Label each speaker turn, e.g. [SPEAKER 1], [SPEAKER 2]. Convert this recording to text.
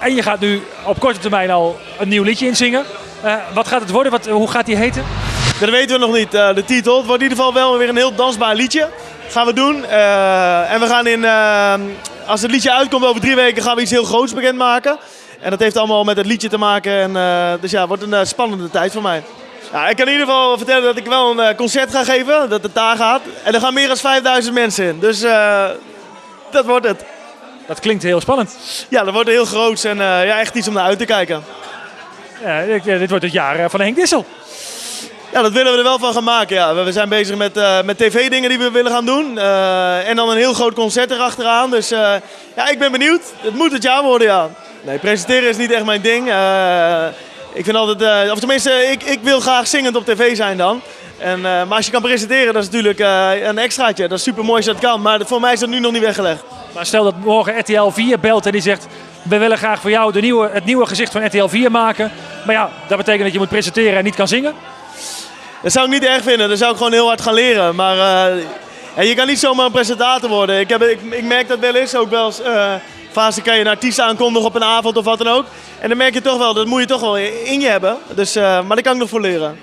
[SPEAKER 1] En je gaat nu op korte termijn al een nieuw liedje inzingen. Wat gaat het worden? Hoe gaat die heten?
[SPEAKER 2] Dat weten we nog niet, de titel. Het wordt in ieder geval wel weer een heel dansbaar liedje. Gaan we doen. En we gaan als het liedje uitkomt over 3 weken gaan we iets heel groots bekendmaken. En dat heeft allemaal met het liedje te maken. Dus ja, het wordt een spannende tijd voor mij. Ja, ik kan in ieder geval vertellen dat ik wel een concert ga geven. Dat het daar gaat. En er gaan meer dan 5000 mensen in. Dus dat wordt het.
[SPEAKER 1] Dat klinkt heel spannend.
[SPEAKER 2] Ja, dat wordt heel groots en ja, echt iets om naar uit te kijken.
[SPEAKER 1] Ja, dit wordt het jaar van Henk Dissel.
[SPEAKER 2] Ja, dat willen we er wel van gaan maken. Ja. We zijn bezig met tv-dingen die we willen gaan doen. En dan een heel groot concert erachteraan. Dus ja, ik ben benieuwd. Het moet het jaar worden, ja. Nee, presenteren is niet echt mijn ding. Ik vind altijd, of tenminste, ik wil graag zingend op tv zijn dan. Maar als je kan presenteren, dat is natuurlijk een extraatje. Dat is super mooi als je dat kan. Maar voor mij is dat nu nog niet weggelegd.
[SPEAKER 1] Maar stel dat morgen RTL 4 belt en die zegt... we willen graag voor jou het nieuwe gezicht van RTL 4 maken. Maar ja, dat betekent dat je moet presenteren en niet kan zingen.
[SPEAKER 2] Dat zou ik niet erg vinden. Dat zou ik gewoon heel hard gaan leren. Maar je kan niet zomaar een presentator worden. Ik merk dat wel eens. Ook wel eens fase kan je een artiest aankondigen op een avond of wat dan ook. En dan merk je toch wel, dat moet je toch wel in je hebben. Dus, maar daar kan ik nog voor leren.